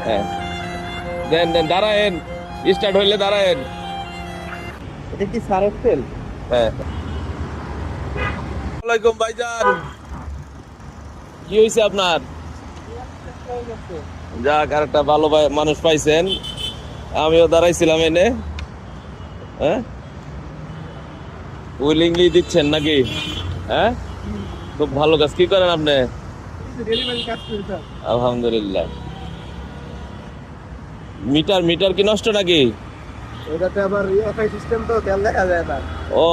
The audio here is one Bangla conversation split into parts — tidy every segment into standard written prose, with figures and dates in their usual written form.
হ্যাঁ, দেন দেন, দাঁড়ায়েন, স্টার্ট হইলে দাঁড়ায়েন। এটা কি সারের তেল? হ্যাঁ, ওয়ালাইকুম ভাইজান, কি হয়েছে আপনার? যাক, আর একটা ভালো মানুষ পাইছেন। আমিও দাঁড়াইছিলাম এনে। হ্যাঁ, উইলিংলি দিচ্ছেন নাকি? হ্যাঁ, খুব ভালো কাজ। কি করেন আপনি? ডেলিভারি কাজ করি স্যার। আলহামদুলিল্লাহ। মিটার মিটার কি নষ্ট নাকি? এটাতে আবার ইএফআই সিস্টেম, তো তেল দেখা যায় না। ও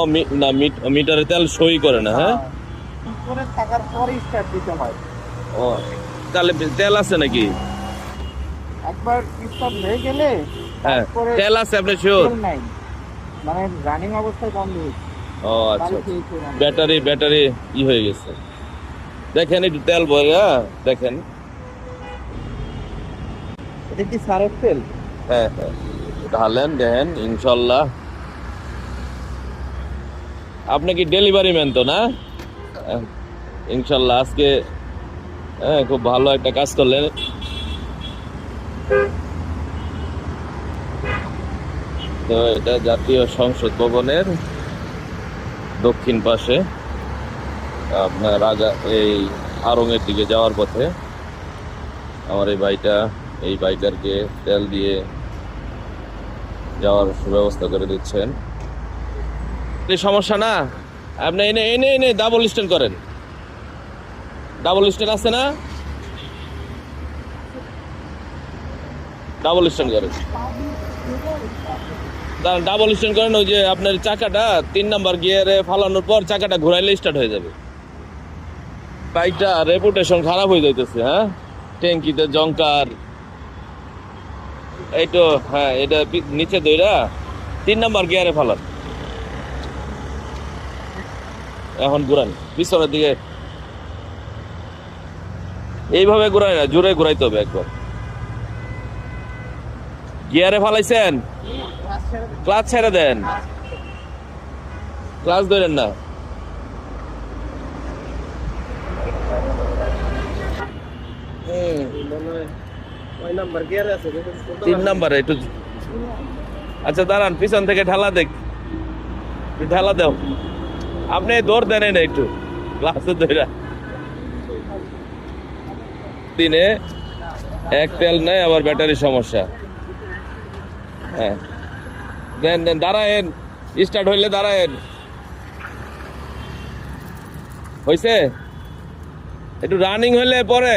না, মিটারে তেল সই করে না। হ্যাঁ, করে থাকার পরে স্টার্ট দিতে হয়। ও, তাহলে তেল আছে নাকি? একবার স্টার্ট হয়ে গেলে হ্যাঁ, তারপরে তেল আছে, আপনি শিওর? তেল নাই, মানে রানিং অবস্থায় বন্ধ হয়েছে। ও আচ্ছা, ব্যাটারি ব্যাটারি হয়ে গেছে। দেখেন একটু তেল বয়, হ্যাঁ দেখেন। এটা কি সারের তেল? হ্যাঁ হ্যাঁ, ঢালেন, দেখেন, ইনশাল্লাহ। আপনি কি ডেলিভারি ম্যান তো না? ইনশাল্লাহ আজকে খুব ভালো একটা কাজ করলেন। তো এটা জাতীয় সংসদ ভবনের দক্ষিণ পাশে, আপনার এই আড়ং-এর দিকে যাওয়ার পথে আমার এই বাইকারকে তেল দিয়ে যাওয়ার সুব্যবস্থা করে দিচ্ছেন। এই সমস্যা না, আপনি এনে এনে এনে ডাবল স্ট্যান্ড করেন। ডাবল স্ট্যান্ড আছে না? ডাবল স্ট্যান্ড করেন, ডাবল স্ট্যান্ড করেন। ওই যে আপনার চাকাটা 3 নাম্বার গিয়ারে ফালানোর পর চাকাটা ঘুরাইলে স্টার্ট হয়ে যাবে। বাইকটা রেপুটেশন খারাপ হয়ে যাইতেছে। হ্যাঁ, ট্যাঙ্কিতে জংকার। এই তো, হ্যাঁ, এটা নিচে দইরা 3 নাম্বার গিয়ারে ফালান। এখন ঘুরান পিছনের দিকে, এইভাবে ঘুরাই না, জোরে ঘুরাইতে হবে একবার। গিয়ারে ফালাইছেন, ক্লাচ ছেড়ে দেন, ক্লাচ ধরেন না। ওই নাম্বার গিয়ারে আছে, 3 নাম্বারে একটু। আচ্ছা দাঁড়ান, পিছন থেকে ঠেলা দেখ, ঠেলা দাও। আপনি দৌড় দেন না একটু, ক্লাসে ধরা। দিনে এক তেল নেই, আবার ব্যাটারি সমস্যা। হ্যাঁ, দেন দেন, দাঁড়ায়েন, স্টার্ট হইলে দাঁড়ায়েন। হয়েছে, একটু রানিং হইলে পরে